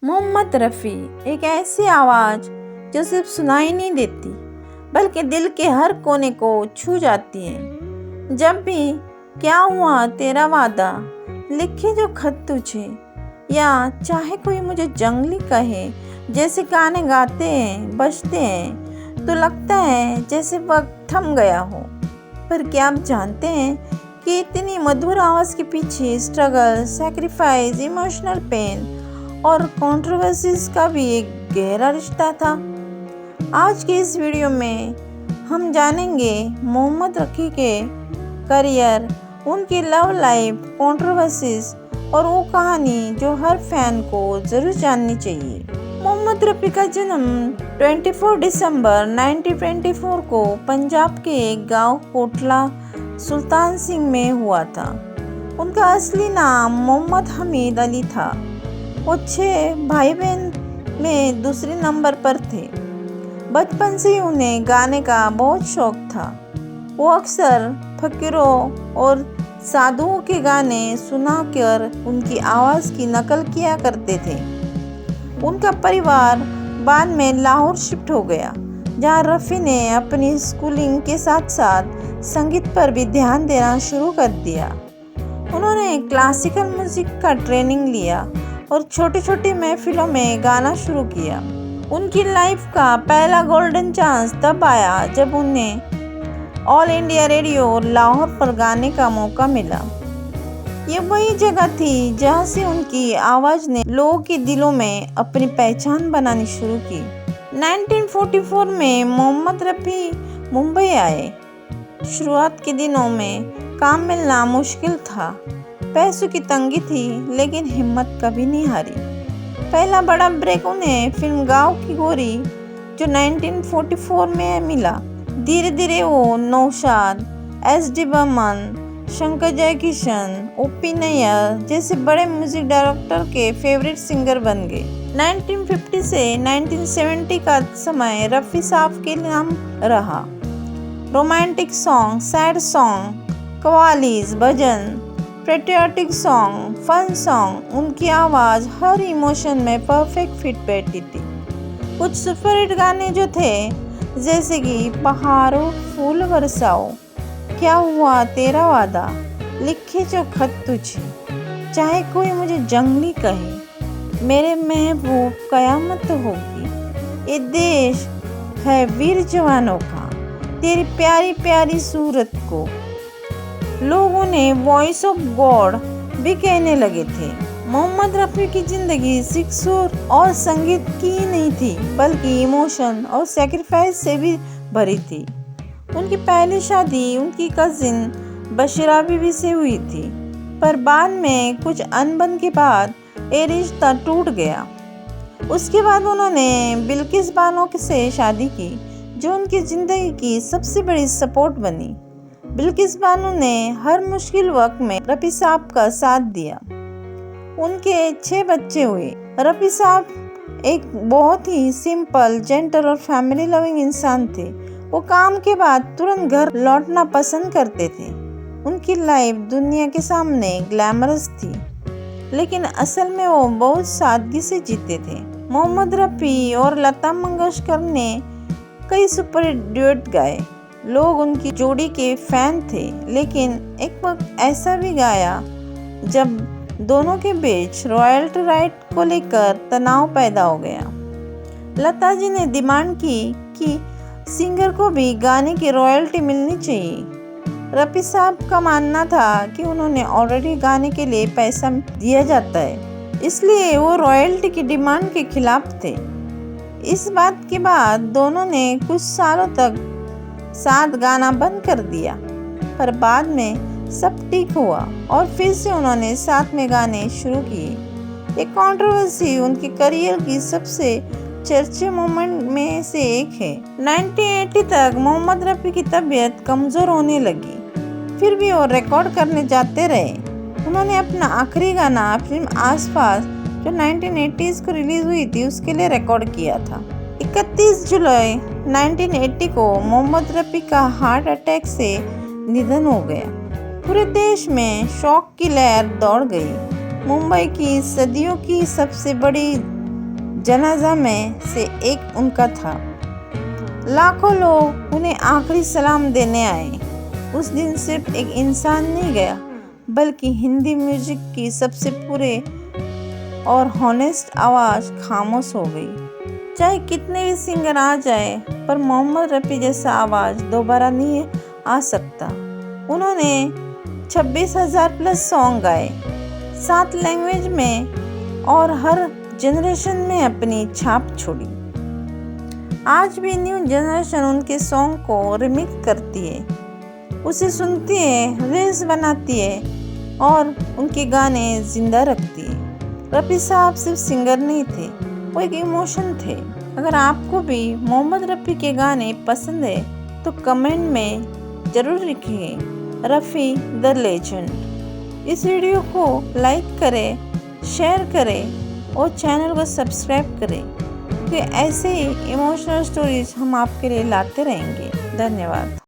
मोहम्मद रफ़ी एक ऐसी आवाज़ जो सिर्फ सुनाई नहीं देती बल्कि दिल के हर कोने को छू जाती है। जब भी क्या हुआ तेरा वादा, लिखे जो खत तुझे, या चाहे कोई मुझे जंगली कहे, जैसे गाने गाते हैं बजते हैं तो लगता है जैसे वक्त थम गया हो। पर क्या आप जानते हैं कि इतनी मधुर आवाज़ के पीछे स्ट्रगल, सैक्रिफाइस, इमोशनल पेन और कंट्रोवर्सीज का भी एक गहरा रिश्ता था। आज के इस वीडियो में हम जानेंगे मोहम्मद रफ़ी के करियर, उनकी लव लाइफ, कंट्रोवर्सीज और वो कहानी जो हर फैन को ज़रूर जाननी चाहिए। मोहम्मद रफ़ी का जन्म 24 दिसंबर 1924 को पंजाब के एक गांव कोटला सुल्तान सिंह में हुआ था। उनका असली नाम मोहम्मद हमीद अली था। वो 6 भाई बहन में दूसरे नंबर पर थे। बचपन से ही उन्हें गाने का बहुत शौक था। वो अक्सर फकीरों और साधुओं के गाने सुनाकर उनकी आवाज़ की नकल किया करते थे। उनका परिवार बाद में लाहौर शिफ्ट हो गया, जहाँ रफ़ी ने अपनी स्कूलिंग के साथ साथ संगीत पर भी ध्यान देना शुरू कर दिया। उन्होंने क्लासिकल म्यूज़िक का ट्रेनिंग लिया और छोटी छोटी महफिलों में गाना शुरू किया। उनकी लाइफ का पहला गोल्डन चांस तब आया जब उन्हें ऑल इंडिया रेडियो लाहौर पर गाने का मौका मिला। ये वही जगह थी जहाँ से उनकी आवाज़ ने लोगों के दिलों में अपनी पहचान बनानी शुरू की। 1944 में मोहम्मद रफ़ी मुंबई आए। शुरुआत के दिनों में काम मिलना मुश्किल था, पैसों की तंगी थी, लेकिन हिम्मत कभी नहीं हारी। पहला बड़ा ब्रेक उन्हें फिल्म गाँव की गोरी जो 1944 में मिला। धीरे धीरे वो नौशाद, एस.डी. बर्मन, शंकर जयकिशन, ओ.पी. नैयर जैसे बड़े म्यूजिक डायरेक्टर के फेवरेट सिंगर बन गए। 1950 से 1970 का समय रफ़ी साहब के नाम रहा। रोमांटिक सॉन्ग, सैड सॉन्ग, कव्वालीज, भजन, पेट्रियाटिक सॉन्ग, फन सॉन्ग, उनकी आवाज़ हर इमोशन में परफेक्ट फिट बैठती थी। कुछ सुपरहिट गाने जो थे जैसे कि पहाड़ों फूल बरसाओ, क्या हुआ तेरा वादा, लिखे जो खत तुझे, चाहे कोई मुझे जंगली कहे, मेरे महबूब कयामत होगी, ये देश है वीर जवानों का, तेरी प्यारी प्यारी सूरत को लोगों ने वॉइस ऑफ गॉड भी कहने लगे थे। मोहम्मद रफ़ी की ज़िंदगी सिर्फ सुर और संगीत की ही नहीं थी बल्कि इमोशन और सैक्रिफाइस से भी भरी थी। उनकी पहली शादी उनकी कजिन बशीरा बीवी से हुई थी, पर बाद में कुछ अनबन के बाद ये रिश्ता टूट गया। उसके बाद उन्होंने बिल्किस बानो से शादी की, जो उनकी ज़िंदगी की सबसे बड़ी सपोर्ट बनी। बिल्किस बानो ने हर मुश्किल वक्त में रफ़ी साहब का साथ दिया। उनके 6 बच्चे हुए। रफ़ी साहब एक बहुत ही सिंपल, जेंटल और फैमिली लविंग इंसान थे। वो काम के बाद तुरंत घर लौटना पसंद करते थे। उनकी लाइफ दुनिया के सामने ग्लैमरस थी, लेकिन असल में वो बहुत सादगी से जीते थे। मोहम्मद रफ़ी और लता मंगेशकर ने कई सुपर ड्यूट गाए। लोग उनकी जोड़ी के फैन थे, लेकिन एक वक्त ऐसा भी गाया जब दोनों के बीच रॉयल्टी राइट को लेकर तनाव पैदा हो गया। लता जी ने डिमांड की कि सिंगर को भी गाने की रॉयल्टी मिलनी चाहिए। रफ़ी साहब का मानना था कि उन्होंने ऑलरेडी गाने के लिए पैसा दिया जाता है, इसलिए वो रॉयल्टी की डिमांड के खिलाफ थे। इस बात के बाद दोनों ने कुछ सालों तक साथ गाना बंद कर दिया, पर बाद में सब ठीक हुआ और फिर से उन्होंने साथ में गाने शुरू किए। एक कंट्रोवर्सी उनके करियर की सबसे चर्चित मोमेंट में से एक है। 1980 तक मोहम्मद रफ़ी की तबीयत कमज़ोर होने लगी, फिर भी वो रिकॉर्ड करने जाते रहे। उन्होंने अपना आखिरी गाना फिल्म आसपास जो 1980s को रिलीज़ हुई थी उसके लिए रिकॉर्ड किया था। 31 जुलाई 1980 को मोहम्मद रफ़ी का हार्ट अटैक से निधन हो गया। पूरे देश में शोक की लहर दौड़ गई। मुंबई की सदियों की सबसे बड़ी जनाजा में से एक उनका था। लाखों लोग उन्हें आखिरी सलाम देने आए। उस दिन सिर्फ एक इंसान नहीं गया, बल्कि हिंदी म्यूजिक की सबसे पूरे और हॉनेस्ट आवाज़ खामोश हो गई। चाहे कितने भी सिंगर आ जाए, पर मोहम्मद रफ़ी जैसा आवाज़ दोबारा नहीं आ सकता। उन्होंने 26,000 प्लस सॉन्ग गाए, 7 लैंग्वेज में, और हर जनरेशन में अपनी छाप छोड़ी। आज भी न्यू जनरेशन उनके सॉन्ग को रिमिक्स करती है, उसे सुनती है, रील्स बनाती है और उनके गाने जिंदा रखती है। रफ़ी साहब सिर्फ सिंगर नहीं थे, वो एक इमोशन थे। अगर आपको भी मोहम्मद रफ़ी के गाने पसंद है तो कमेंट में ज़रूर लिखिए रफ़ी द लेजेंड। इस वीडियो को लाइक करें, शेयर करें और चैनल को सब्सक्राइब करें, क्योंकि ऐसे ही इमोशनल स्टोरीज हम आपके लिए लाते रहेंगे। धन्यवाद।